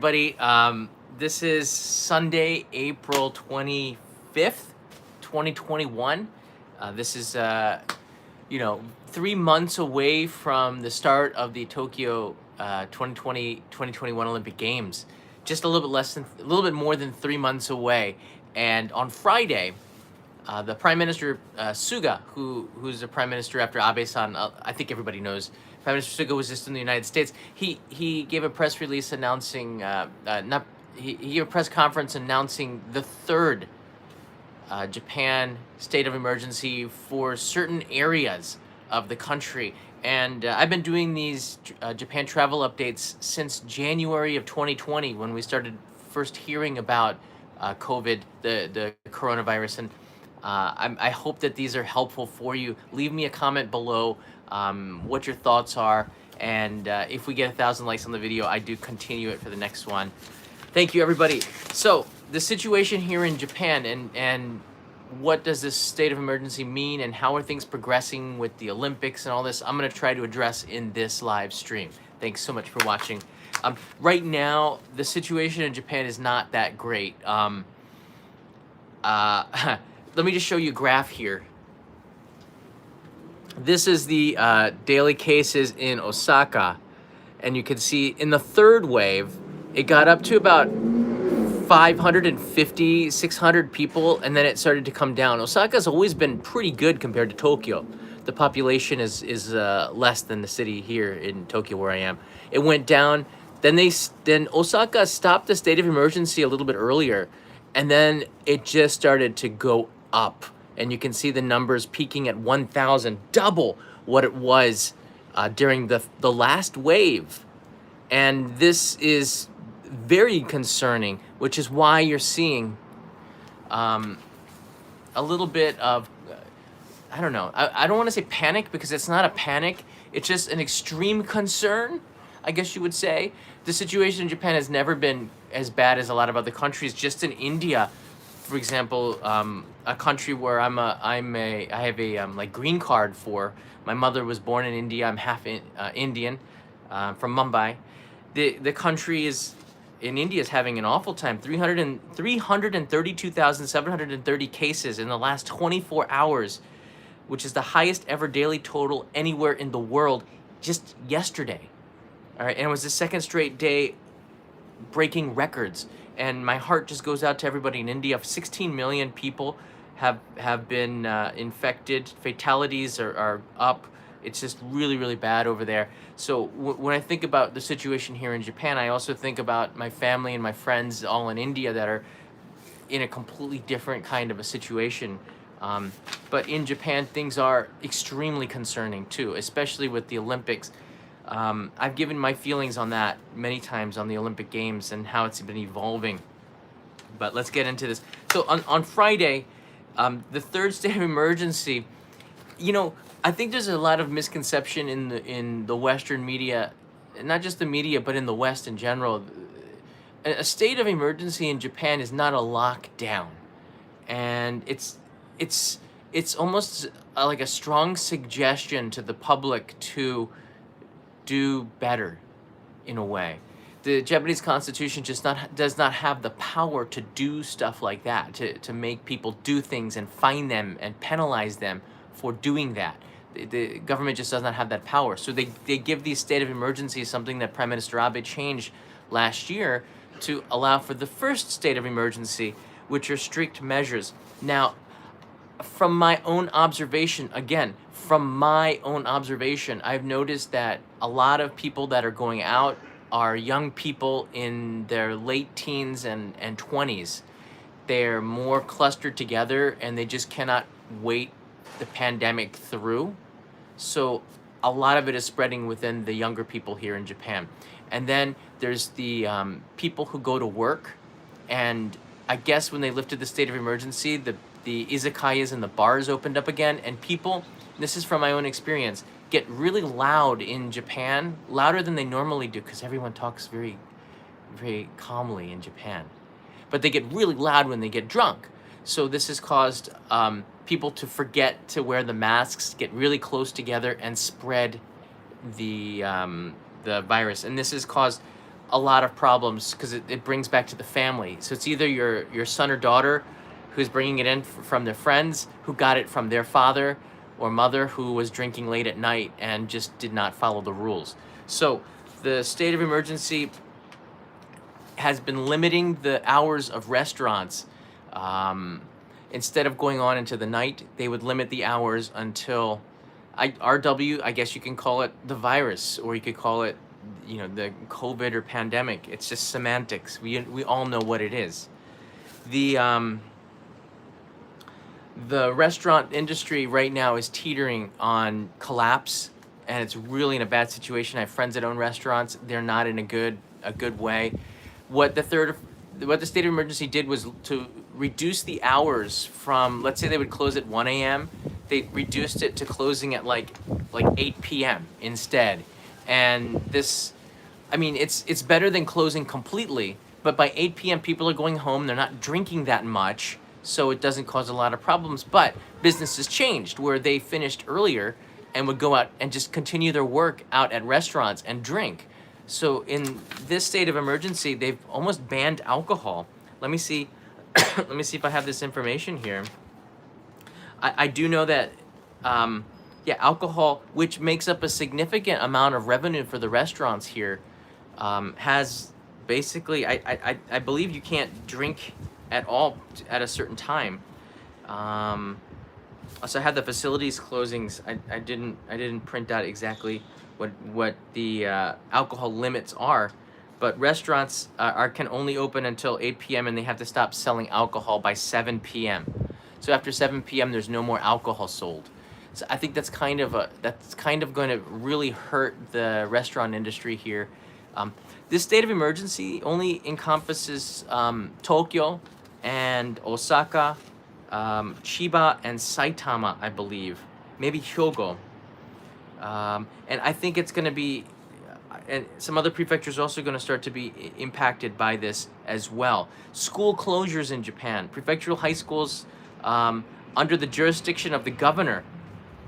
Buddy, this is Sunday, April 25th, 2021. This is, 3 months away from the start of the Tokyo 2021 Olympic Games. Just a little bit more than 3 months away. And on Friday, the Prime Minister Suga, who's the Prime Minister after Abe-san, I think everybody knows. Prime Minister Suga was just in the United States. He gave a press release announcing not he gave a press conference announcing the third Japan state of emergency for certain areas of the country. And I've been doing these Japan travel updates since January of 2020 when we started first hearing about COVID, the coronavirus. And I hope that these are helpful for you. Leave me a comment below what your thoughts are. And if we get 1,000 likes on the video, I do continue it for the next one. Thank you, everybody. So the situation here in Japan and what does this state of emergency mean and how are things progressing with the Olympics and all this, I'm going to try to address in this live stream. Thanks so much for watching. Right now, the situation in Japan is not that great. Let me just show you a graph here. This is the daily cases in Osaka. And you can see in the third wave, it got up to about 550, 600 people, and then it started to come down. Osaka's always been pretty good compared to Tokyo. The population is less than the city here in Tokyo where I am. It went down. Then Osaka stopped the state of emergency a little bit earlier, and then it just started to go up. And you can see the numbers peaking at 1,000, double what it was during the last wave. And this is very concerning, which is why you're seeing a little bit of, I don't know, I don't want to say panic because it's not a panic. It's just an extreme concern, I guess you would say. The situation in Japan has never been as bad as a lot of other countries. Just in India, for example, a country where I have a like green card for. My mother was born in India. I'm half Indian, from Mumbai. The country in India is having an awful time. 332,730 cases in the last 24 hours, which is the highest ever daily total anywhere in the world just yesterday. All right, and it was the second straight day breaking records. And my heart just goes out to everybody in India. 16 million people have been infected. Fatalities are up. It's just really, really bad over there. So when I think about the situation here in Japan, I also think about my family and my friends all in India that are in a completely different kind of a situation. But in Japan, things are extremely concerning too, especially with the Olympics. I've given my feelings on that many times on the Olympic Games and how it's been evolving. But let's get into this. So on Friday, the third state of emergency, I think there's a lot of misconception in the Western media, not just the media, but in the West in general. A state of emergency in Japan is not a lockdown, and it's almost like a strong suggestion to the public to do better, in a way. The Japanese Constitution just does not have the power to do stuff like that, to make people do things and fine them and penalize them for doing that. The government just does not have that power. So they give these state of emergency, something that Prime Minister Abe changed last year to allow for the first state of emergency, which are strict measures. Now, from my own observation, I've noticed that a lot of people that are going out are young people in their late teens and 20s. They're more clustered together and they just cannot wait the pandemic through. So a lot of it is spreading within the younger people here in Japan. And then there's the people who go to work, and I guess when they lifted the state of emergency, the izakayas and the bars opened up again, and people, this is from my own experience, get really loud in Japan, louder than they normally do, because everyone talks very, very calmly in Japan. But they get really loud when they get drunk. So this has caused people to forget to wear the masks, get really close together, and spread the virus. And this has caused a lot of problems because it brings back to the family. So it's either your son or daughter who's bringing it in from their friends who got it from their father or mother who was drinking late at night and just did not follow the rules. So the state of emergency has been limiting the hours of restaurants. Instead of going on into the night, they would limit the hours until RW, I guess you can call it the virus, or you could call it, the COVID or pandemic. It's just semantics. We all know what it is. The restaurant industry right now is teetering on collapse, and it's really in a bad situation. I have friends that own restaurants. They're not in a good way. What the state of emergency did was to reduce the hours from, let's say they would close at 1 a.m. They reduced it to closing at like 8 p.m. instead. And this, I mean, it's better than closing completely, but by 8 p.m. people are going home. They're not drinking that much, so it doesn't cause a lot of problems. But businesses changed where they finished earlier and would go out and just continue their work out at restaurants and drink. So in this state of emergency, they've almost banned alcohol. Let me see. Let me see if I have this information here. I do know that, alcohol, which makes up a significant amount of revenue for the restaurants here, has basically, I believe you can't drink at all at a certain time. Also, I had the facilities closings. I didn't print out exactly what the alcohol limits are, but restaurants can only open until 8 p.m. and they have to stop selling alcohol by 7 p.m. So after 7 p.m. there's no more alcohol sold. So I think that's kind of going to really hurt the restaurant industry here. This state of emergency only encompasses Tokyo and Osaka, Chiba and Saitama, I believe, maybe Hyogo. And I think it's going to be, and some other prefectures are also going to start to be impacted by this as well. School closures in Japan. Prefectural high schools under the jurisdiction of the governor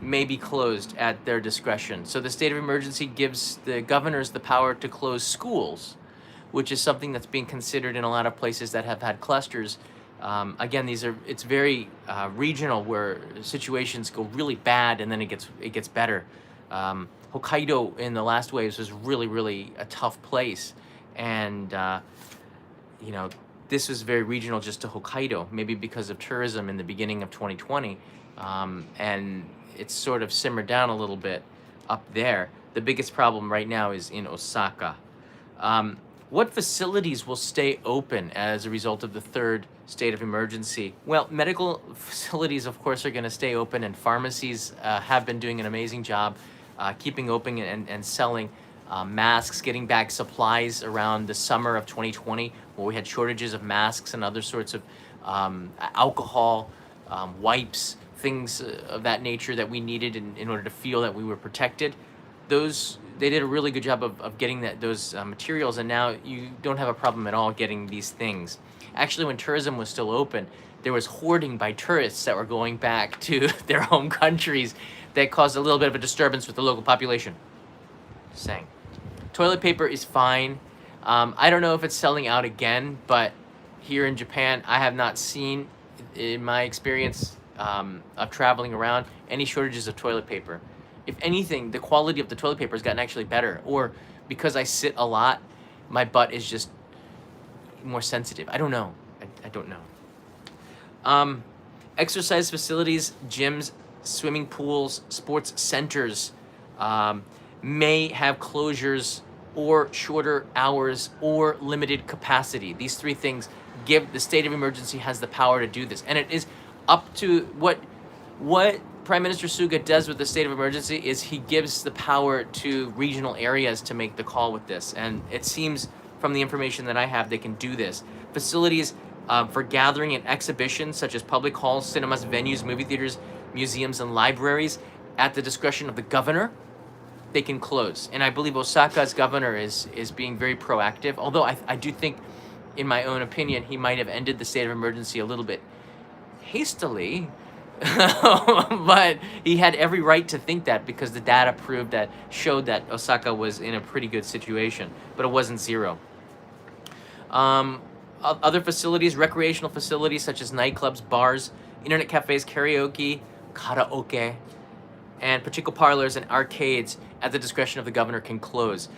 may be closed at their discretion. So the state of emergency gives the governors the power to close schools, which is something that's being considered in a lot of places that have had clusters. Again, it's very regional, where situations go really bad and then it gets better. Hokkaido in the last waves was really a tough place, and this was very regional just to Hokkaido, maybe because of tourism in the beginning of 2020, and it's sort of simmered down a little bit up there. The biggest problem right now is in Osaka. What facilities will stay open as a result of the third state of emergency? Well, medical facilities, of course, are going to stay open, and pharmacies have been doing an amazing job keeping open and selling masks, getting back supplies around the summer of 2020, where we had shortages of masks and other sorts of alcohol, wipes, things of that nature that we needed in order to feel that we were protected. They did a really good job of getting those materials, and now you don't have a problem at all getting these things. Actually, when tourism was still open, there was hoarding by tourists that were going back to their home countries that caused a little bit of a disturbance with the local population. Just saying. Toilet paper is fine. I don't know if it's selling out again, but here in Japan, I have not seen, in my experience of traveling around, any shortages of toilet paper. If anything, the quality of the toilet paper has gotten actually better. Or because I sit a lot, my butt is just more sensitive. I don't know. I don't know. Exercise facilities, gyms, swimming pools, sports centers may have closures or shorter hours or limited capacity. These three things give the state of emergency has the power to do this. And it is up to what Prime Minister Suga does with the state of emergency is he gives the power to regional areas to make the call with this. And it seems from the information that I have, they can do this. Facilities for gathering and exhibitions, such as public halls, cinemas, venues, movie theaters, museums, and libraries, at the discretion of the governor, they can close. And I believe Osaka's governor is being very proactive, although I do think, in my own opinion, he might have ended the state of emergency a little bit hastily. But he had every right to think that, because the data showed that Osaka was in a pretty good situation, but it wasn't zero. Um, Other facilities, recreational facilities such as nightclubs, bars, internet cafes, karaoke, and pachinko parlors and arcades at the discretion of the governor can close.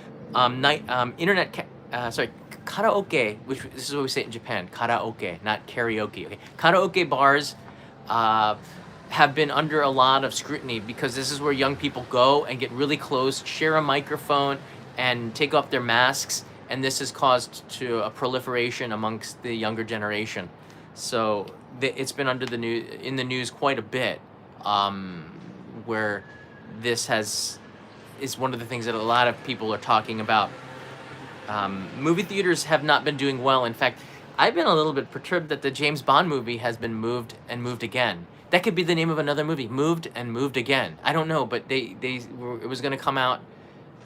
Karaoke, which this is what we say in Japan, karaoke, not karaoke. Okay, karaoke bars uh, have been under a lot of scrutiny because this is where young people go and get really close, share a microphone, and take off their masks, and this has caused to a proliferation amongst the younger generation. So it's been under the in the news quite a bit, where this is one of the things that a lot of people are talking about. Movie theaters have not been doing well. In fact, I've been a little bit perturbed that the James Bond movie has been moved and moved again. That could be the name of another movie, moved and moved again. I don't know, but it was going to come out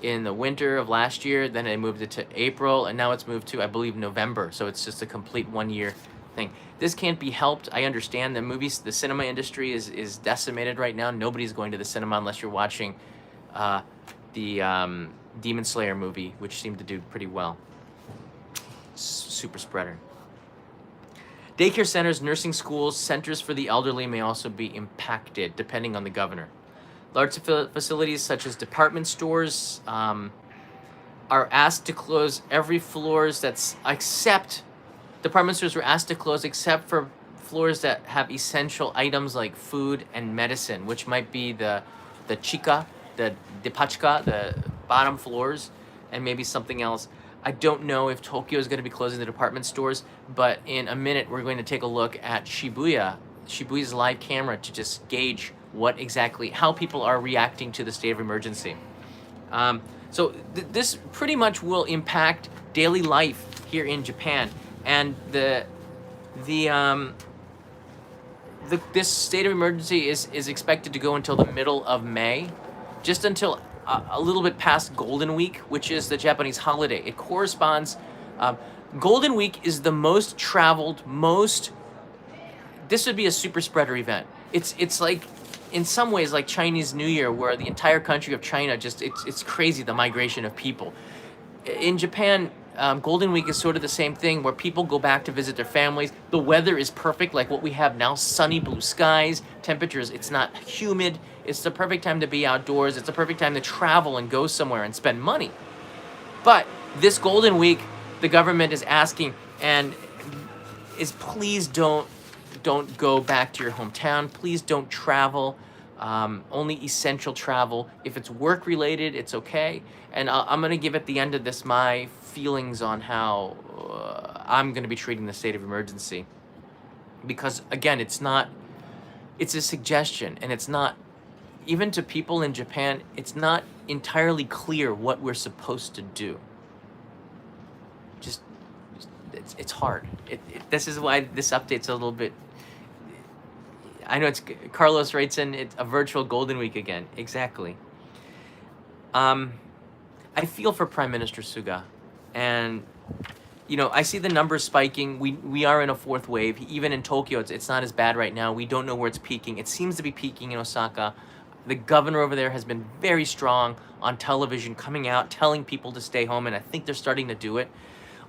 in the winter of last year. Then they moved it to April, and now it's moved to, I believe, November. So it's just a complete 1 year thing. This can't be helped. I understand the cinema industry is decimated right now. Nobody's going to the cinema unless you're watching the Demon Slayer movie, which seemed to do pretty well. Super spreader. Daycare centers, nursing schools, centers for the elderly may also be impacted, depending on the governor. Large facilities such as department stores are asked to close every floors except department stores were asked to close except for floors that have essential items like food and medicine, which might be the chica, the depachka, the bottom floors, and maybe something else. I don't know if Tokyo is going to be closing the department stores, but in a minute we're going to take a look at Shibuya's live camera to just gauge how people are reacting to the state of emergency. So this pretty much will impact daily life here in Japan, and this state of emergency is expected to go until the middle of May, just until a little bit past Golden Week, which is the Japanese holiday. It corresponds. Golden Week is the most traveled, this would be a super spreader event. It's like, in some ways, like Chinese New Year, where the entire country of China it's crazy, the migration of people. In Japan, Golden Week is sort of the same thing, where people go back to visit their families. The weather is perfect, like what we have now, sunny blue skies, temperatures, it's not humid. It's the perfect time to be outdoors. It's the perfect time to travel and go somewhere and spend money. But this Golden Week, the government is asking please don't go back to your hometown. Please don't travel. Only essential travel. If it's work related, it's okay. And I'm going to give at the end of this my feelings on how I'm going to be treating the state of emergency. Because again, it's a suggestion, and it's not, even to people in Japan, it's not entirely clear what we're supposed to do. It's hard. This is why this update's a little bit. I know Carlos writes in, it's a virtual Golden Week again. Exactly. I feel for Prime Minister Suga, and I see the numbers spiking. We are in a fourth wave. Even in Tokyo, it's not as bad right now. We don't know where it's peaking. It seems to be peaking in Osaka. The governor over there has been very strong on television, coming out, telling people to stay home, and I think they're starting to do it.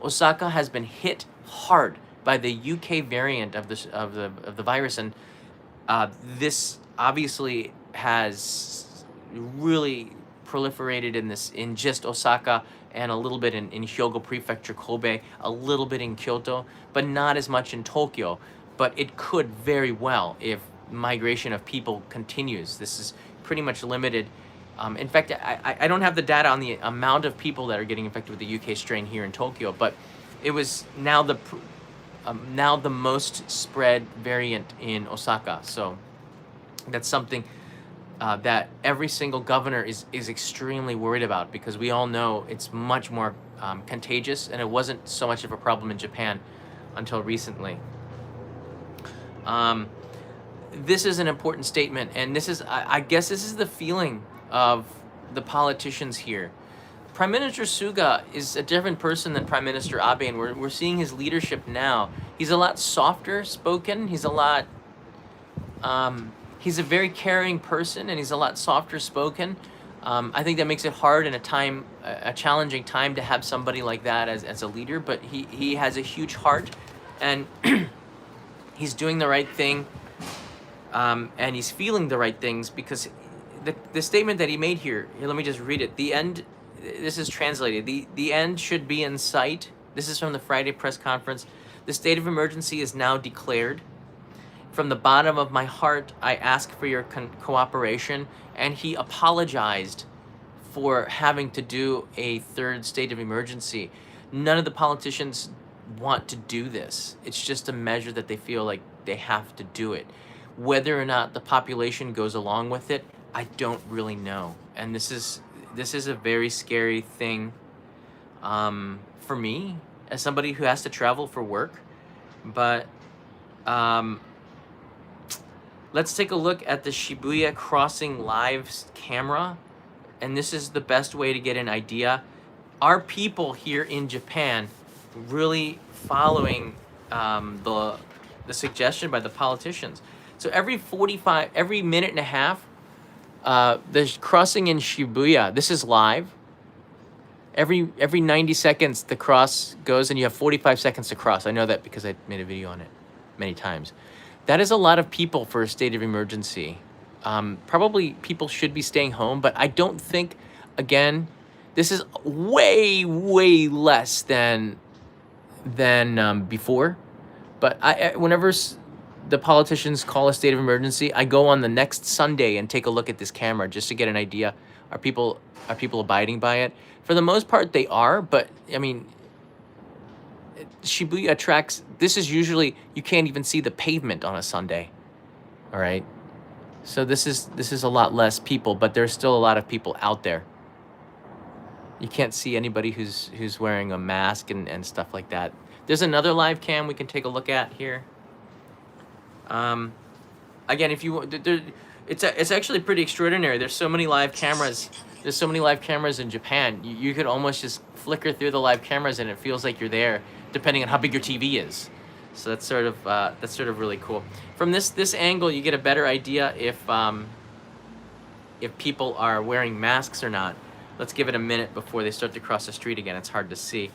Osaka has been hit hard by the UK variant of the virus, and this obviously has really proliferated in just Osaka, and a little bit in Hyogo Prefecture, Kobe, a little bit in Kyoto, but not as much in Tokyo. But it could very well if migration of people continues. This is pretty much limited. In fact, I don't have the data on the amount of people that are getting infected with the UK strain here in Tokyo, but it was now the most spread variant in Osaka. So that's something that every single governor is extremely worried about, because we all know it's much more contagious, and it wasn't so much of a problem in Japan until recently. This is an important statement, and I guess this is the feeling of the politicians here. Prime Minister Suga is a different person than Prime Minister Abe, and we're seeing his leadership now. He's a lot softer spoken. He's a very caring person, and he's a lot softer spoken. I think that makes it hard and a challenging time to have somebody like that as a leader. But he has a huge heart, and he's doing the right thing, and he's feeling the right things, because the statement that he made here, let me just read it. The end, this is translated. The end should be in sight. This is from the Friday press conference. The state of emergency is now declared. From the bottom of my heart, I ask for your cooperation. And he apologized for having to do a third state of emergency. None of the politicians want to do this. It's just a measure that they feel like they have to do it. Whether or not the population goes along with it, I don't really know. And this is a very scary thing, for me as somebody who has to travel for work. But let's take a look at the Shibuya crossing live camera, and this is the best way to get an idea. Are people here in Japan really following the suggestion by the politicians? So every minute and a half, the crossing in Shibuya, this is live. Every 90 seconds, the cross goes, and you have 45 seconds to cross. I know that because I made a video on it many times. That is a lot of people for a state of emergency. Probably people should be staying home, but I don't think, again, this is way, way less than before. But whenever the politicians call a state of emergency, I go on the next Sunday and take a look at this camera just to get an idea. Are people abiding by it? For the most part, they are. But I mean, Shibuya tracks. This is usually, you can't even see the pavement on a Sunday. All right. So this is a lot less people, but there's still a lot of people out there. You can't see anybody who's wearing a mask and stuff like that. There's another live cam we can take a look at here. Again, if you it's actually pretty extraordinary. There's so many live cameras. There's so many live cameras in Japan. You could almost just flicker through the live cameras and it feels like you're there, depending on how big your TV is. So that's sort of really cool. From this angle, you get a better idea if people are wearing masks or not. Let's give it a minute before they start to cross the street again. It's hard to see.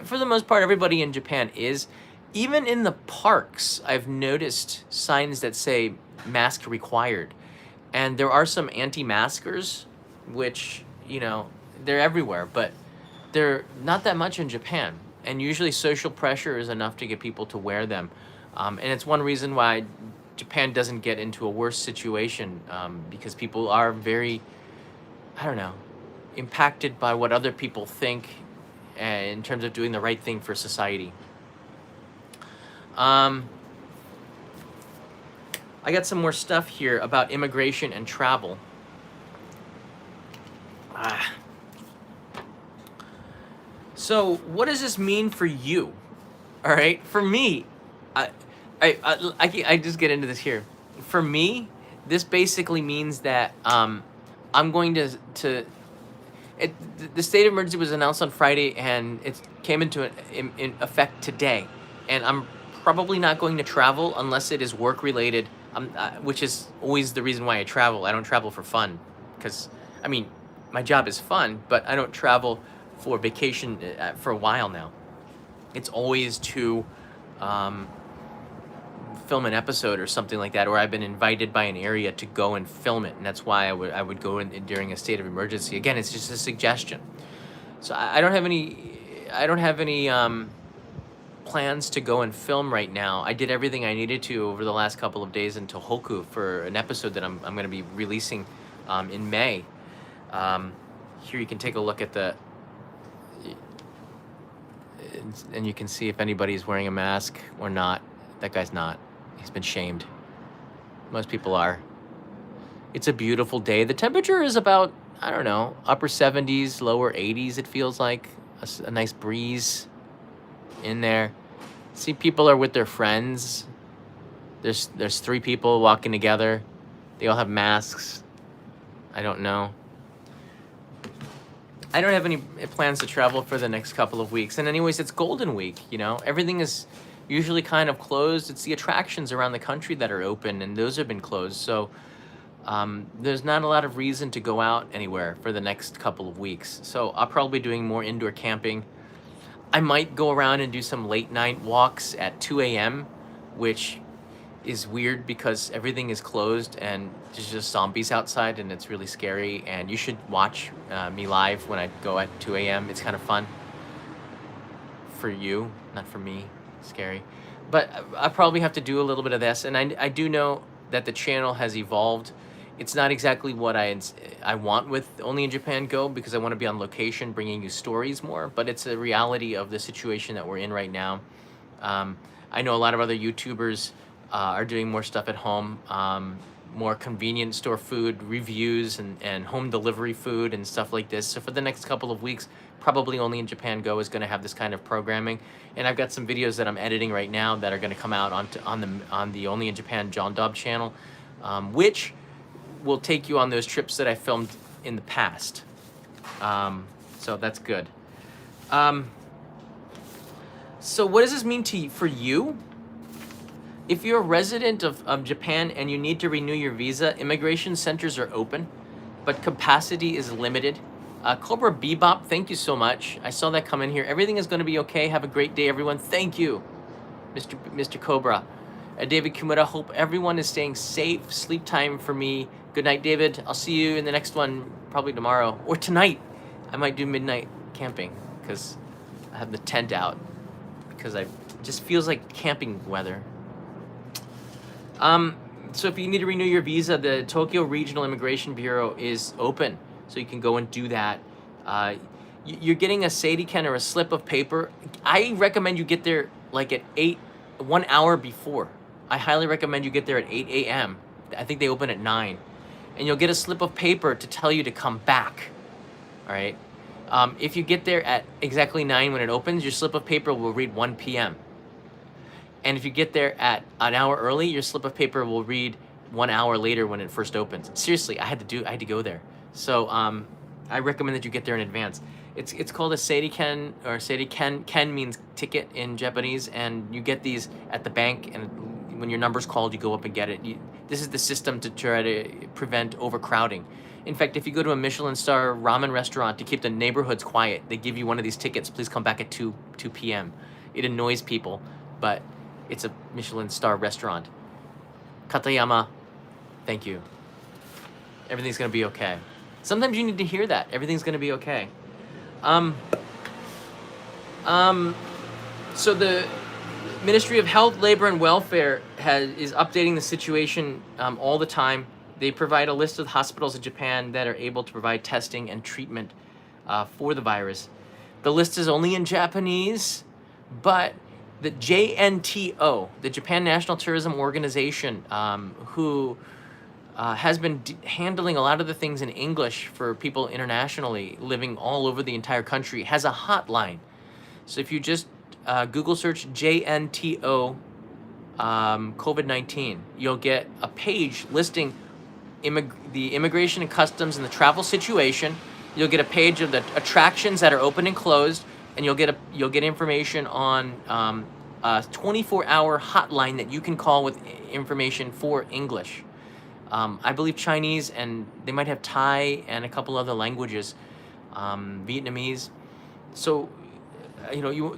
For the most part, everybody in Japan is. Even in the parks, I've noticed signs that say mask required. And there are some anti-maskers, which, they're everywhere, but they're not that much in Japan. And usually social pressure is enough to get people to wear them. And it's one reason why Japan doesn't get into a worse situation, because people are very, impacted by what other people think in terms of doing the right thing for society. I got some more stuff here about immigration and travel. So what does this mean for you? All right, for me, I just get into this here. For me, this basically means that I'm going to the state of emergency was announced on Friday, and it came into in effect today, and I'm probably not going to travel unless it is work related, which is always the reason why I travel. I don't travel for fun, because my job is fun, but I don't travel for vacation for a while now. It's always to film an episode or something like that, or I've been invited by an area to go and film it, and that's why I would go in during a state of emergency. Again, it's just a suggestion. So I don't have any plans to go and film right now. I did everything I needed to over the last couple of days in Tohoku for an episode that I'm going to be releasing in May. Here you can take a look at and you can see if anybody's wearing a mask or not. That guy's not. He's been shamed. Most people are. It's a beautiful day. The temperature is about, upper 70s, lower 80s, it feels like. A nice breeze in there. See, people are with their friends. There's 3 people walking together. They all have masks. I don't know. I don't have any plans to travel for the next couple of weeks. And anyways, it's Golden Week, Everything is usually kind of closed. It's the attractions around the country that are open, and those have been closed. So there's not a lot of reason to go out anywhere for the next couple of weeks. So I'll probably be doing more indoor camping. I might go around and do some late night walks at 2 a.m., which is weird because everything is closed and there's just zombies outside and it's really scary. And you should watch me live when I go at 2 a.m. It's kind of fun for you, not for me. Scary. But I probably have to do a little bit of this. And I do know that the channel has evolved. It's not exactly what I want with Only in Japan Go, because I want to be on location bringing you stories more, but it's a reality of the situation that we're in right now. I know a lot of other YouTubers are doing more stuff at home, more convenience store food reviews and home delivery food and stuff like this. So for the next couple of weeks, probably Only in Japan Go is going to have this kind of programming. And I've got some videos that I'm editing right now that are going to come out on the Only in Japan John Dob channel, which will take you on those trips that I filmed in the past. So that's good. So what does this mean for you? If you're a resident of Japan and you need to renew your visa, immigration centers are open, but capacity is limited. Cobra Bebop, thank you so much. I saw that come in here. Everything is going to be okay. Have a great day, everyone. Thank you, Mr. Cobra. David Kimura, hope everyone is staying safe. Sleep time for me. Good night, David. I'll see you in the next one, probably tomorrow or tonight. I might do midnight camping because I have the tent out because it just feels like camping weather. So if you need to renew your visa, the Tokyo Regional Immigration Bureau is open, so you can go and do that. You're getting a seiken or a slip of paper. I recommend you get there like at 1 hour before. I highly recommend you get there at 8 a.m. I think they open at 9. And you'll get a slip of paper to tell you to come back. All right. If you get there at exactly 9 when it opens, your slip of paper will read 1 p.m. And if you get there at an hour early, your slip of paper will read 1 hour later when it first opens. Seriously, I had to go there. So I recommend that you get there in advance. It's called a seiken, or seiken. Ken means ticket in Japanese, and you get these at the bank, and when your number's called, you go up and get it. This is the system to try to prevent overcrowding. In fact, if you go to a Michelin star ramen restaurant to keep the neighborhoods quiet, they give you one of these tickets. Please come back at 2 p.m. It annoys people, but it's a Michelin star restaurant. Katayama, thank you. Everything's gonna be okay. Sometimes you need to hear that. Everything's gonna be okay. So the Ministry of Health, Labor, and Welfare is updating the situation all the time. They provide a list of hospitals in Japan that are able to provide testing and treatment for the virus. The list is only in Japanese, but the JNTO, the Japan National Tourism Organization, who has been handling a lot of the things in English for people internationally living all over the entire country, has a hotline. So if you just Google search JNTO COVID-19, you'll get a page listing the immigration and customs and the travel situation. You'll get a page of the attractions that are open and closed, and you'll get information on a 24-hour hotline that you can call with information for English. I believe Chinese, and they might have Thai and a couple other languages, Vietnamese. So,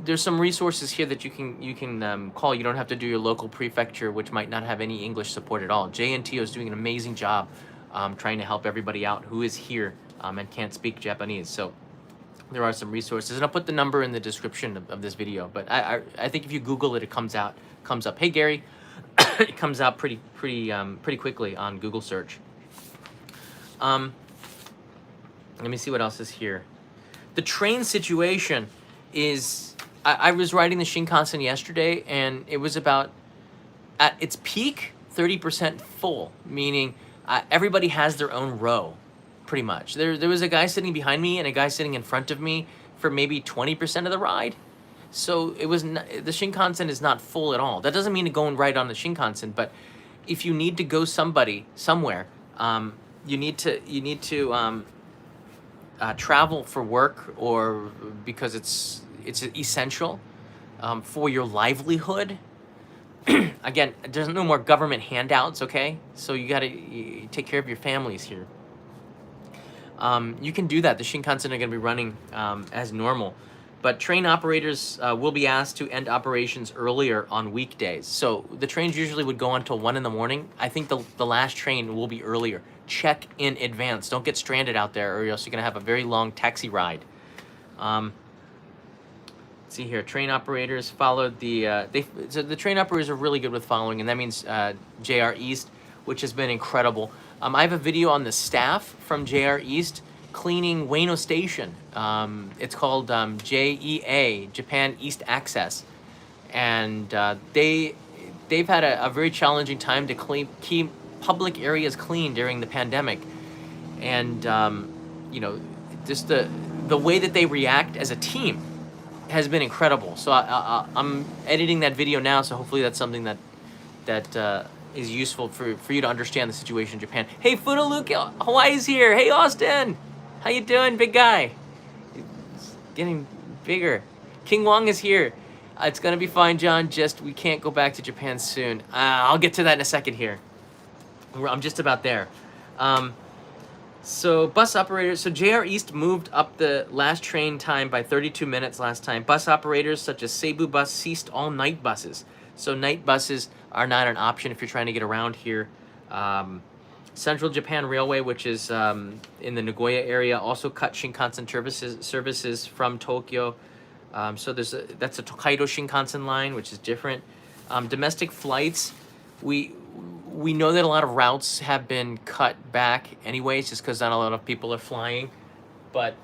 there's some resources here that you can call. You don't have to do your local prefecture, which might not have any English support at all. JNTO is doing an amazing job trying to help everybody out who is here and can't speak Japanese. So there are some resources, and I'll put the number in the description of this video. But I think if you Google it, it comes up. Hey Gary, it comes out pretty quickly on Google search. Let me see what else is here. The train situation is, I was riding the Shinkansen yesterday, and it was about, at its peak, 30% full, meaning everybody has their own row, pretty much. There was a guy sitting behind me and a guy sitting in front of me for maybe 20% of the ride. So it was the Shinkansen is not full at all. That doesn't mean to go and ride on the Shinkansen, but if you need to go somewhere, you need to travel for work or because it's essential for your livelihood. Again, there's no more government handouts, okay? So you gotta take care of your families here. You can do that. The Shinkansen are gonna be running as normal. But train operators will be asked to end operations earlier on weekdays. So the trains usually would go until 1 in the morning. I think the last train will be earlier. Check in advance. Don't get stranded out there, or else you're gonna have a very long taxi ride. Let's see here, train operators followed the, so the train operators are really good with following, and that means JR East, which has been incredible. I have a video on the staff from JR East cleaning Ueno Station. It's called JEA, Japan East Access, and they've had a very challenging time to keep public areas clean during the pandemic, and you know, just the way that they react as a team has been incredible. So I'm editing that video now, so hopefully that's something that is useful for you to understand the situation in Japan. Hey, Funaluke, Hawaii's here. Hey, Austin, how you doing, big guy? It's getting bigger. King Wong is here. It's gonna be fine, John. Just we can't go back to Japan soon. I'll get to that in a second here. I'm just about there. So bus operators, so JR East moved up the last train time by 32 minutes last time. Bus operators such as Seibu Bus ceased all night buses. So night buses are not an option if you're trying to get around here. Central Japan Railway, which is in the Nagoya area, also cut Shinkansen services from Tokyo. So that's a Tokaido Shinkansen line, which is different. Domestic flights, we know that a lot of routes have been cut back anyways, just because not a lot of people are flying. But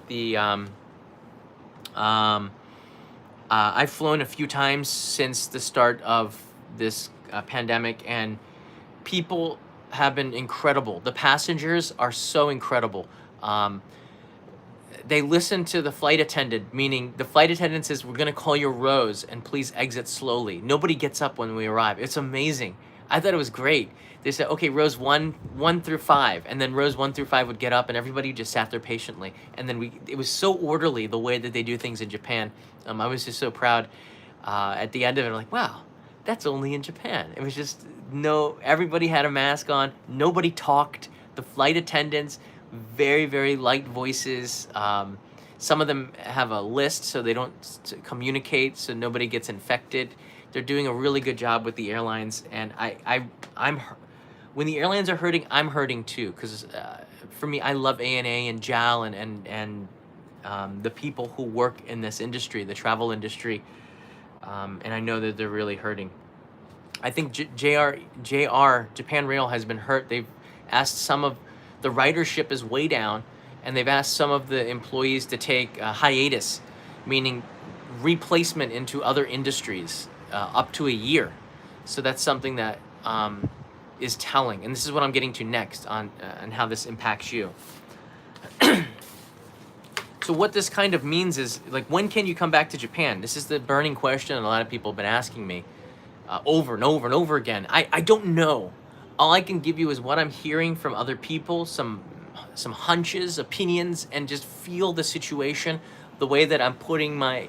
I've flown a few times since the start of this pandemic, and people have been incredible. The passengers are so incredible. They listen to the flight attendant, meaning the flight attendant says, "We're gonna call your rows and please exit slowly." Nobody gets up when we arrive. It's amazing. I thought it was great. They said, okay, rows 1 through 5, and then rows 1 through 5 would get up, and everybody just sat there patiently. And then it was so orderly the way that they do things in Japan. I was just so proud. At the end of it, I'm like, wow, that's only in Japan. It was just everybody had a mask on. Nobody talked. The flight attendants, very, very light voices. Some of them have a list so they don't communicate, so nobody gets infected. They're doing a really good job with the airlines, and I'm when the airlines are hurting, I'm hurting too, because for me, I love ANA and JAL and the people who work in this industry, the travel industry, and I know that they're really hurting. I think JR Japan Rail has been hurt. They've asked some of the ridership is way down, and they've asked some of the employees to take a hiatus, meaning replacement into other industries. Up to a year. So that's something that is telling, and this is what I'm getting to next on how this impacts you. So what this kind of means is, like, when can you come back to Japan? This is the burning question, and a lot of people have been asking me over and over and over again. I don't know. All I can give you is what I'm hearing from other people, some hunches, opinions, and just feel the situation, the way that I'm putting my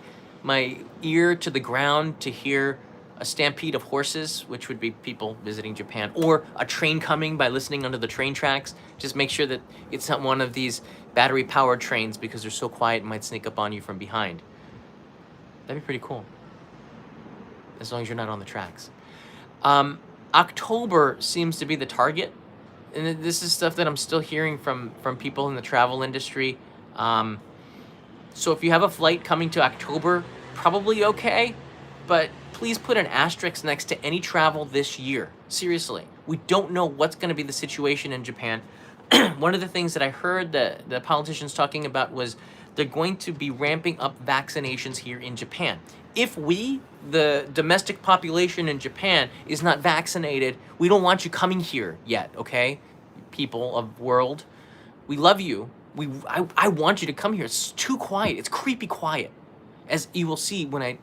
ear to the ground to hear a stampede of horses, which would be people visiting Japan, or a train coming by listening under the train tracks. Just make sure that it's not one of these battery-powered trains, because they're so quiet it might sneak up on you from behind. That'd be pretty cool, as long as you're not on the tracks. October seems to be the target, and this is stuff that I'm still hearing from people in the travel industry. So if you have a flight coming to October, probably okay, but please put an asterisk next to any travel this year. Seriously, we don't know what's going to be the situation in Japan. One of the things that I heard the politicians talking about was they're going to be ramping up vaccinations here in Japan. If we, the domestic population in Japan, is not vaccinated, we don't want you coming here yet, okay? People of world, we love you. I want you to come here. It's too quiet. It's creepy quiet, as you will see when I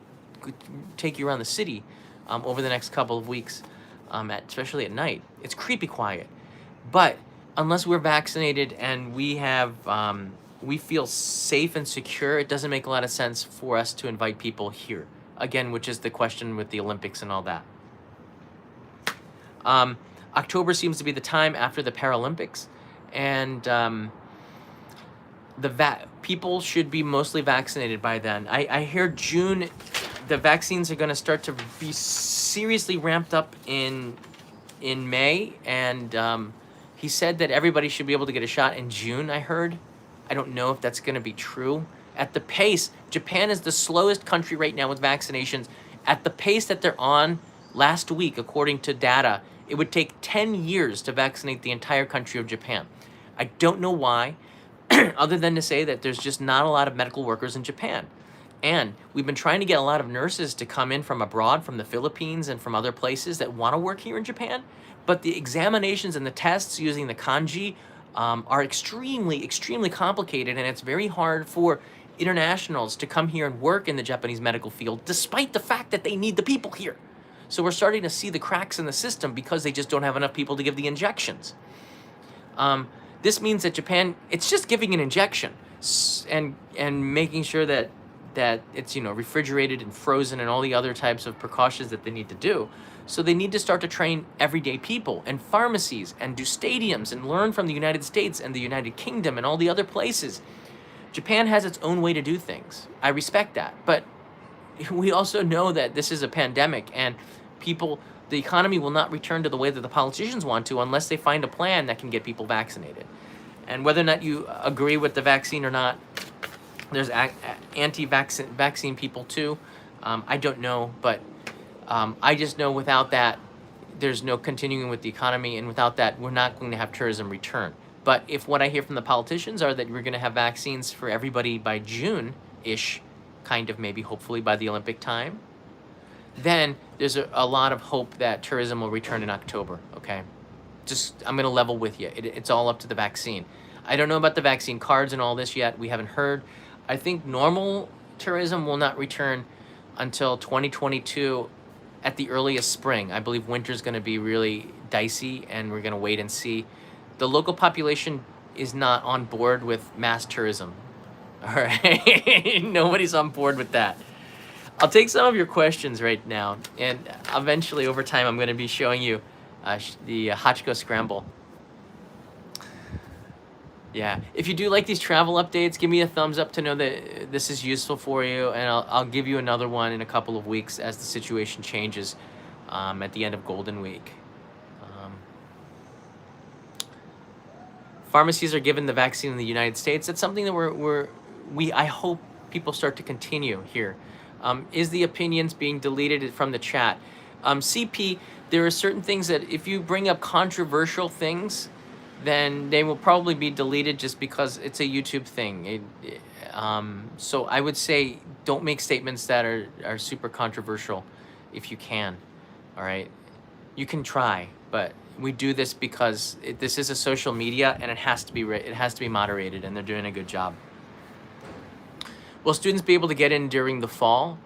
take you around the city over the next couple of weeks, especially at night. It's creepy quiet. But unless we're vaccinated and we feel safe and secure, it doesn't make a lot of sense for us to invite people here. Again, which is the question with the Olympics and all that. October seems to be the time after the Paralympics, and people should be mostly vaccinated by then. I hear June, the vaccines are going to start to be seriously ramped up in May, and he said that everybody should be able to get a shot in June. I heard. I don't know if that's going to be true. At the pace, Japan is the slowest country right now with vaccinations. At the pace that they're on last week, according to data, it would take 10 years to vaccinate the entire country of Japan. I don't know why, other than to say that there's just not a lot of medical workers in Japan. And we've been trying to get a lot of nurses to come in from abroad, from the Philippines and from other places that want to work here in Japan. But the examinations and the tests using the kanji are extremely, extremely complicated, and it's very hard for internationals to come here and work in the Japanese medical field, despite the fact that they need the people here. So we're starting to see the cracks in the system because they just don't have enough people to give the injections. This means that Japan, it's just giving an injection and making sure that it's, refrigerated and frozen and all the other types of precautions that they need to do. So they need to start to train everyday people and pharmacies and do stadiums and learn from the United States and the United Kingdom and all the other places. Japan has its own way to do things. I respect that. But we also know that this is a pandemic, and the economy will not return to the way that the politicians want to unless they find a plan that can get people vaccinated. And whether or not you agree with the vaccine or not, there's anti-vaccine people too. I don't know, but I just know without that, there's no continuing with the economy, and without that, we're not going to have tourism return. But if what I hear from the politicians are that we're going to have vaccines for everybody by June-ish, kind of maybe, hopefully by the Olympic time, then there's a lot of hope that tourism will return in October, okay? I'm going to level with you. It's all up to the vaccine. I don't know about the vaccine cards and all this yet. We haven't heard. I think normal tourism will not return until 2022 at the earliest spring. I believe winter's going to be really dicey, and we're going to wait and see. The local population is not on board with mass tourism. All right? Nobody's on board with that. I'll take some of your questions right now, and eventually over time I'm going to be showing you the Hachiko Scramble. Yeah, if you do like these travel updates, give me a thumbs up to know that this is useful for you, and I'll give you another one in a couple of weeks as the situation changes at the end of Golden Week. Pharmacies are given the vaccine in the United States. That's something that I hope people start to continue here. Is the opinions being deleted from the chat? CP, there are certain things that if you bring up controversial things, then they will probably be deleted just because it's a YouTube thing. So I would say don't make statements that are super controversial if you can, all right? You can try, but we do this because this is a social media, and it has to be moderated, and they're doing a good job. Will students be able to get in during the fall?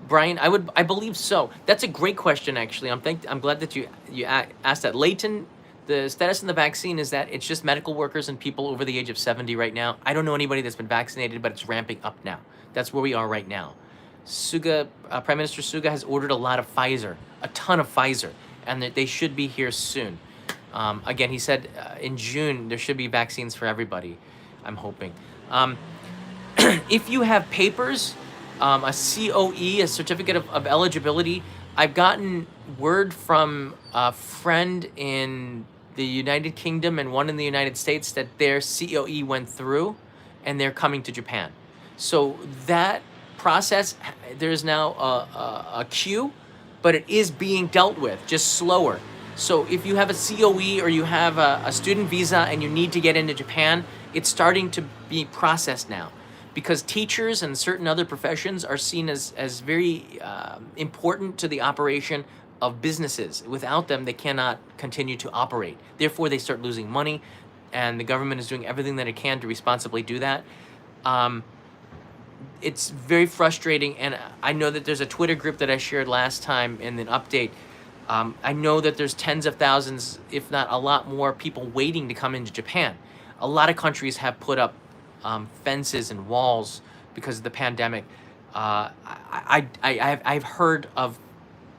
Brian, I believe so. That's a great question, actually. I'm glad that you asked that. Leighton, the status in the vaccine is that it's just medical workers and people over the age of 70 right now. I don't know anybody that's been vaccinated, but it's ramping up now. That's where we are right now. Suga, Prime Minister Suga has ordered a lot of Pfizer, a ton of Pfizer, and they should be here soon. Again, he said in June there should be vaccines for everybody, I'm hoping. If you have papers, a COE, a certificate of eligibility, I've gotten word from a friend in the United Kingdom and one in the United States that their COE went through and they're coming to Japan. So that process, there's now a queue, but it is being dealt with, just slower. So if you have a COE or you have a student visa and you need to get into Japan, it's starting to be processed now, because teachers and certain other professions are seen as very important to the operation of businesses. Without them, they cannot continue to operate. Therefore, they start losing money, and the government is doing everything that it can to responsibly do that. It's very frustrating, and I know that there's a Twitter group that I shared last time in an update. I know that there's tens of thousands, if not a lot more, people waiting to come into Japan. A lot of countries have put up fences and walls because of the pandemic. I've heard of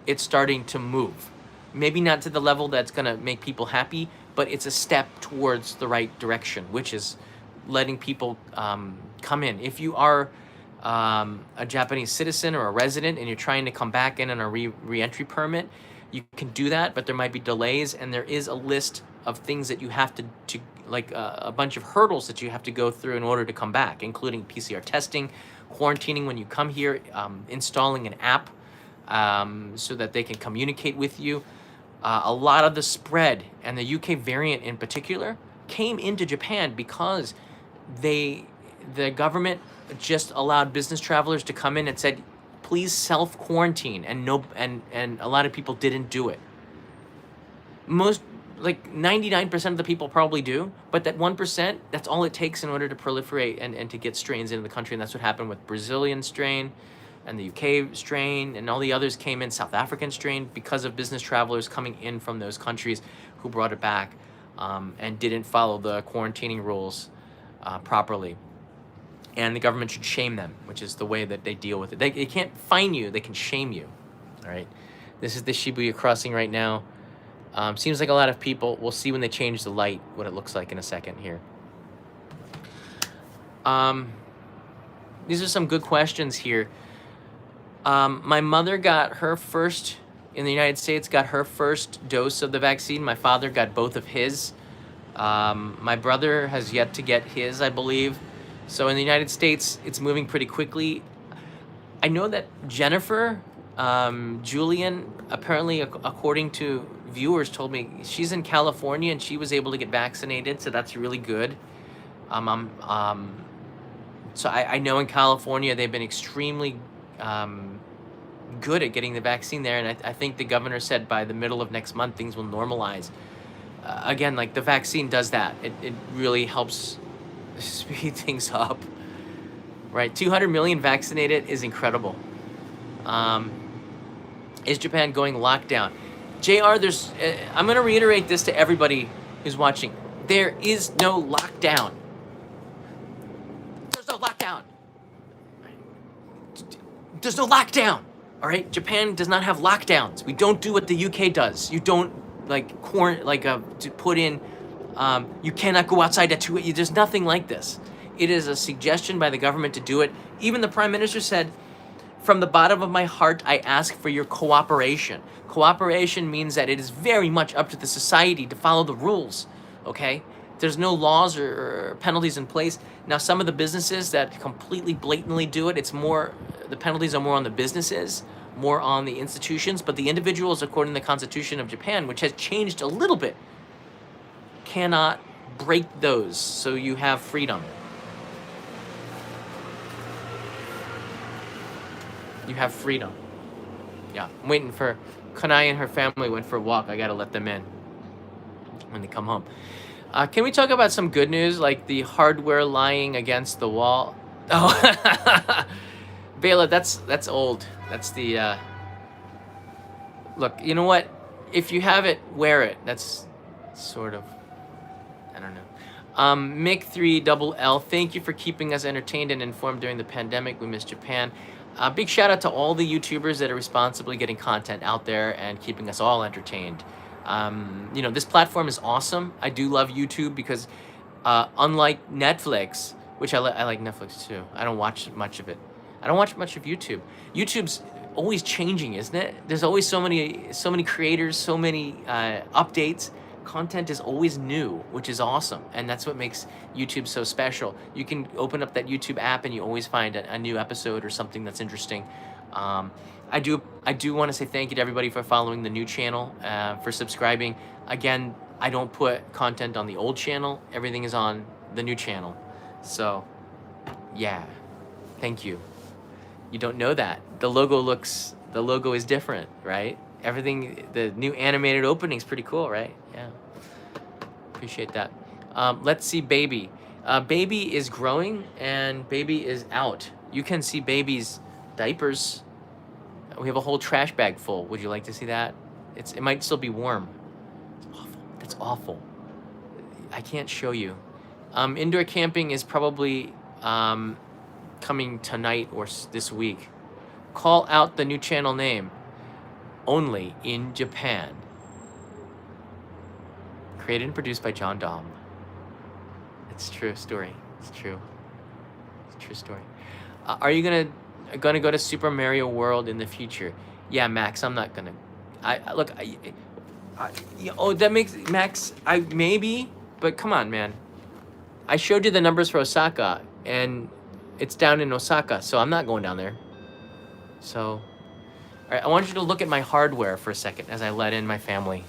it starting to move. Maybe not to the level that's going to make people happy, but it's a step towards the right direction, which is letting people come in. If you are a Japanese citizen or a resident and you're trying to come back in on a re-entry permit, you can do that, but there might be delays, and there is a list of things that you have to like a bunch of hurdles that you have to go through in order to come back, including PCR testing, quarantining when you come here, installing an app so that they can communicate with you. A lot of the spread, and the UK variant in particular, came into Japan because the government just allowed business travelers to come in and said, please self-quarantine, and a lot of people didn't do it. Most, like 99% of the people probably do, but that 1%, that's all it takes in order to proliferate and to get strains into the country, and that's what happened with Brazilian strain and the UK strain, and all the others came in, South African strain, because of business travelers coming in from those countries who brought it back and didn't follow the quarantining rules properly. And the government should shame them, which is the way that they deal with it. They can't fine you, they can shame you. All right. This is the Shibuya crossing right now. Seems like a lot of people. We'll see when they change the light what it looks like in a second here. These are some good questions here. My mother got her first, in the United States, got her first dose of the vaccine. My father got both of his. My brother has yet to get his, I believe. So in the United States, it's moving pretty quickly. I know that Jennifer, Julian, apparently, according to viewers, told me she's in California and she was able to get vaccinated, so that's really good. So I know in California they've been extremely good at getting the vaccine there, and I think the governor said by the middle of next month things will normalize. Again, like the vaccine does that. It really helps speed things up, right? 200 million vaccinated is incredible. Is Japan going lockdown? JR, I'm going to reiterate this to everybody who's watching. There is no lockdown. There's no lockdown. There's no lockdown. All right? Japan does not have lockdowns. We don't do what the UK does. You don't to put in, you cannot go outside at 2 a.m. There's nothing like this. It is a suggestion by the government to do it. Even the Prime Minister said, from the bottom of my heart, I ask for your cooperation. Cooperation means that it is very much up to the society to follow the rules, okay? There's no laws or penalties in place. Now, some of the businesses that completely blatantly do it, the penalties are more on the businesses, more on the institutions, but the individuals, according to the Constitution of Japan, which has changed a little bit, cannot break those, so you have freedom. You have freedom. Yeah, I'm waiting for Kanai and her family went for a walk. I gotta let them in when they come home. Can we talk about some good news, like the hardware lying against the wall? Oh, Bela, that's old. That's the. Look, you know what? If you have it, wear it. That's sort of. I don't know. Mick3LL, thank you for keeping us entertained and informed during the pandemic. We miss Japan. Big shout out to all the YouTubers that are responsibly getting content out there and keeping us all entertained. This platform is awesome. I do love YouTube because unlike Netflix, which I like Netflix too. I don't watch much of it. I don't watch much of YouTube. YouTube's always changing, isn't it? There's always so many creators, so many updates. Content is always new, which is awesome, and that's what makes YouTube so special. You can open up that YouTube app and you always find a new episode or something that's interesting. I do want to say thank you to everybody for following the new channel, for subscribing. Again, I don't put content on the old channel. Everything is on the new channel. So, yeah, thank you. You don't know that. The logo is different, right? Everything, the new animated opening is pretty cool, right? Yeah. Appreciate that. Let's see Baby. Baby is growing and Baby is out. You can see Baby's diapers. We have a whole trash bag full. Would you like to see that? It might still be warm. It's awful. That's awful. I can't show you. Indoor camping is probably coming tonight or this week. Call out the new channel name. Only in Japan. Created and produced by John Dom. It's a true story. It's true. It's a true story. Are you gonna go to Super Mario World in the future? Yeah, Max. I'm not gonna. Look. That makes Max. I maybe, but come on, man. I showed you the numbers for Osaka, and it's down in Osaka, so I'm not going down there. So, all right. I want you to look at my hardware for a second as I let in my family.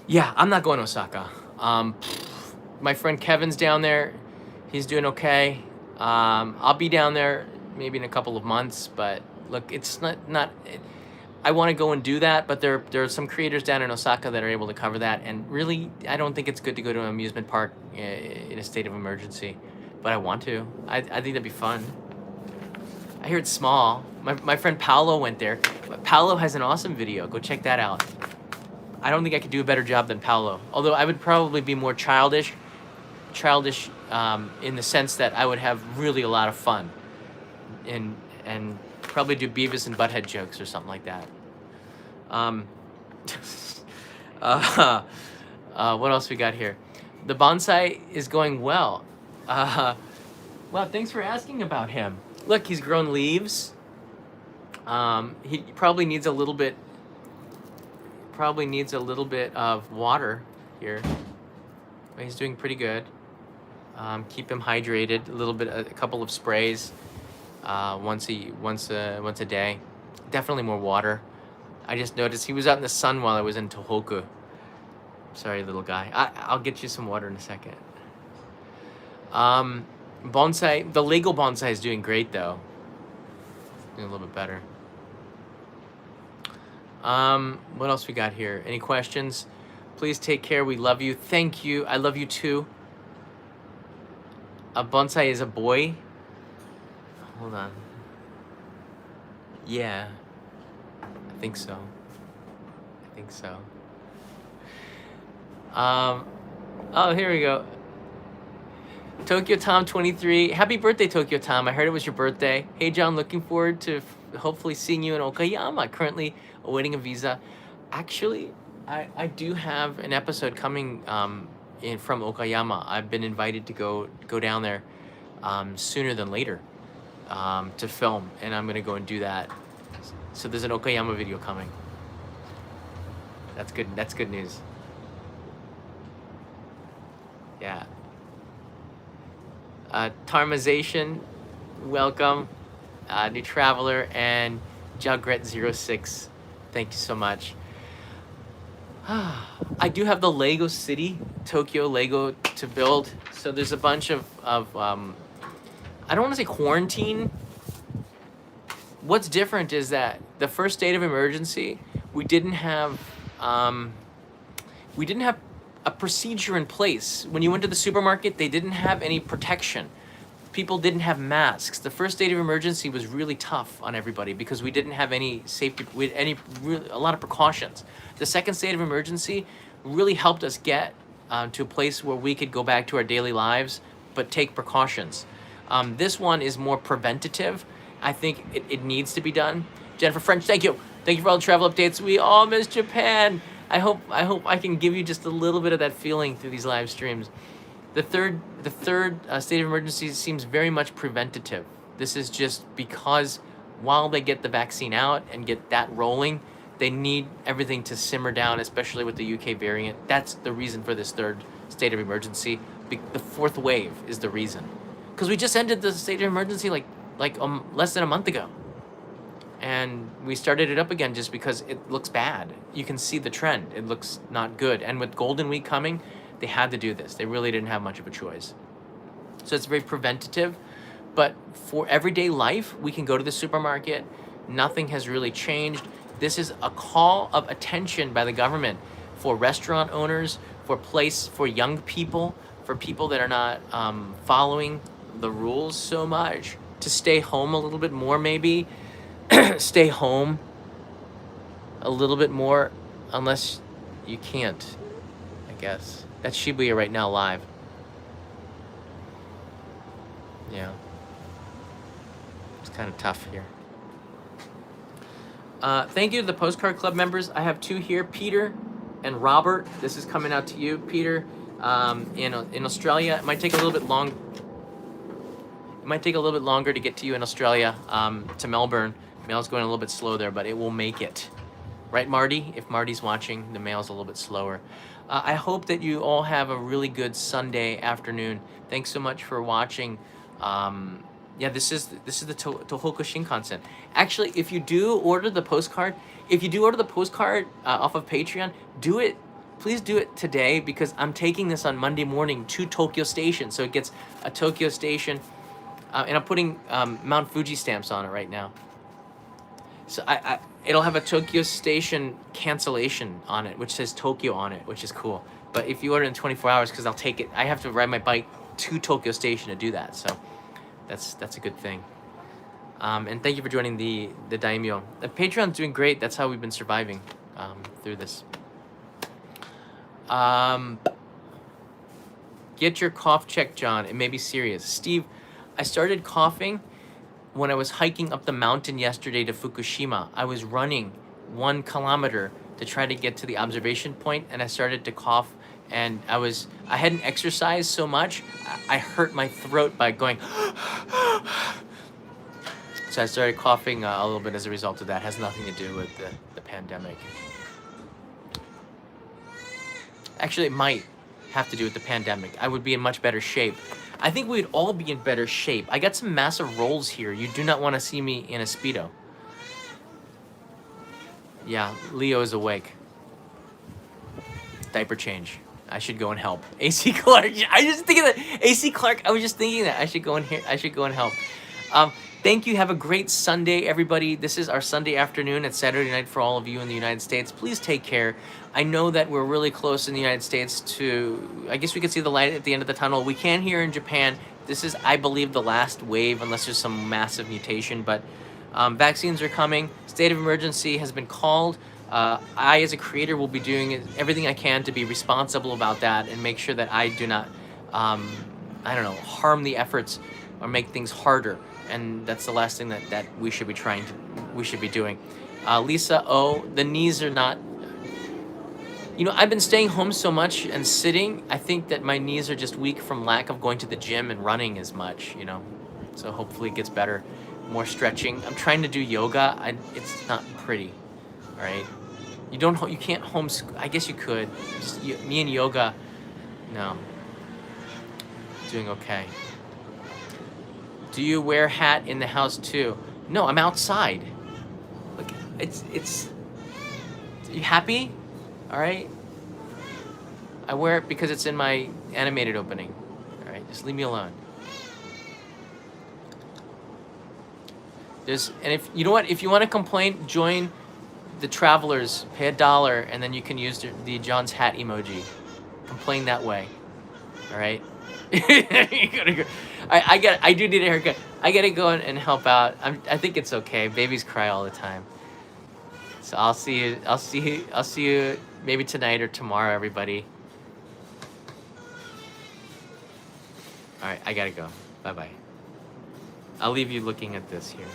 Yeah, I'm not going to Osaka. My friend Kevin's down there. He's doing okay. I'll be down there maybe in a couple of months, but look, it's not. I want to go and do that, but there are some creators down in Osaka that are able to cover that, and really, I don't think it's good to go to an amusement park in a state of emergency, but I want to. I think that'd be fun. I hear it's small. My friend Paolo went there. Paolo has an awesome video. Go check that out. I don't think I could do a better job than Paolo. Although I would probably be more childish in the sense that I would have really a lot of fun, and probably do Beavis and Butthead jokes or something like that. What else we got here? The bonsai is going well. Well, thanks for asking about him. Look, he's grown leaves. He probably needs a little bit of water here. But he's doing pretty good. Keep him hydrated. A couple of sprays once a day. Definitely more water. I just noticed he was out in the sun while I was in Tohoku. Sorry, little guy. I'll get you some water in a second. Bonsai, the Lego bonsai is doing great though. Doing a little bit better. What else we got here? Any questions? Please take care. We love you. Thank you. I love you too. A bonsai is a boy. Hold on. Yeah. I think so. Oh, here we go. Tokyo Tom 23. Happy birthday, Tokyo Tom. I heard it was your birthday. Hey, John, looking forward to hopefully seeing you in Okayama. Currently awaiting a visa. Actually, I do have an episode coming from Okayama. I've been invited to go down there sooner than later to film, and I'm going to go and do that. So there's an Okayama video coming. That's good. That's good news. Yeah. Tarmazation, welcome. New Traveler and Jugret06, thank you so much. I do have the Lego City, Tokyo Lego to build. So there's a bunch of I don't want to say quarantine. What's different is that the first state of emergency, we didn't have a procedure in place. When you went to the supermarket, they didn't have any protection. People didn't have masks. The first state of emergency was really tough on everybody because we didn't have any safety, a lot of precautions. The second state of emergency really helped us get to a place where we could go back to our daily lives, but take precautions. This one is more preventative. I think it needs to be done. Jennifer French, thank you. Thank you for all the travel updates. We all miss Japan. I hope I can give you just a little bit of that feeling through these live streams. The third state of emergency seems very much preventative. This is just because while they get the vaccine out and get that rolling, they need everything to simmer down, especially with the UK variant. That's the reason for this third state of emergency. The fourth wave is the reason. Because we just ended the state of emergency like less than a month ago. And we started it up again just because it looks bad. You can see the trend. It looks not good. And with Golden Week coming, they had to do this. They really didn't have much of a choice. So it's very preventative. But for everyday life, we can go to the supermarket. Nothing has really changed. This is a call of attention by the government for restaurant owners, for young people, for people that are not following the rules so much, to stay home a little bit more, maybe. Stay home a little bit more, unless you can't, I guess. That's Shibuya right now live. Yeah. It's kind of tough here. Thank you to the Postcard Club members. I have 2 here, Peter and Robert. This is coming out to you, Peter. In Australia, it might take a little bit long. It might take a little bit longer to get to you in Australia, to Melbourne. Mail's going a little bit slow there, but it will make it. Right, Marty? If Marty's watching, the mail's a little bit slower. I hope that you all have a really good Sunday afternoon. Thanks so much for watching. Yeah, this is the Tohoku Shinkansen. Actually, if you do order the postcard, off of Patreon, please do it today, because I'm taking this on Monday morning to Tokyo Station. So it gets a Tokyo Station, and I'm putting Mount Fuji stamps on it right now. So it'll have a Tokyo Station cancellation on it, which says Tokyo on it, which is cool. But if you order in 24 hours, because I'll take it, I have to ride my bike to Tokyo Station to do that. So that's a good thing. And thank you for joining the Daimyo. The Patreon's doing great. That's how we've been surviving through this. Get your cough checked, John. It may be serious. Steve, I started coughing when I was hiking up the mountain yesterday to Fukushima. I was running 1 kilometer to try to get to the observation point, and I started to cough, and I hadn't exercised so much. I hurt my throat by going so I started coughing a little bit as a result of that. It has nothing to do with the pandemic. Actually, it might have to do with the pandemic. I would be in much better shape. I think we'd all be in better shape. I got some massive rolls here. You do not want to see me in a Speedo. Yeah, Leo is awake. Diaper change. I should go and help. AC Clark. I was just thinking that. AC Clark. I was just thinking that I should go in here. I should go and help. Thank you. Have a great Sunday, everybody. This is our Sunday afternoon. It's Saturday night for all of you in the United States. Please take care. I know that we're really close in the United States to, I guess we could see the light at the end of the tunnel. We can here in Japan. This is, I believe, the last wave, unless there's some massive mutation. But vaccines are coming. State of emergency has been called. I, as a creator, will be doing everything I can to be responsible about that and make sure that I do not, harm the efforts or make things harder. And that's the last thing that we should be doing. Lisa O, the knees are not, I've been staying home so much and sitting. I think that my knees are just weak from lack of going to the gym and running as much, So hopefully it gets better. More stretching. I'm trying to do yoga. It's not pretty, all right? You can't homeschool. I guess you could. Just me and yoga, no. Doing okay. Do you wear hat in the house too? No, I'm outside. Look, it's. You happy? All right. I wear it because it's in my animated opening. All right, just leave me alone. And if you know what, if you want to complain, join the Travelers. Pay $1, and then you can use the John's hat emoji. Complain that way. All right. I do need a haircut. I gotta go and help out. I think it's okay. Babies cry all the time. So I'll see you maybe tonight or tomorrow, everybody. All right, I gotta go. Bye-bye. I'll leave you looking at this here.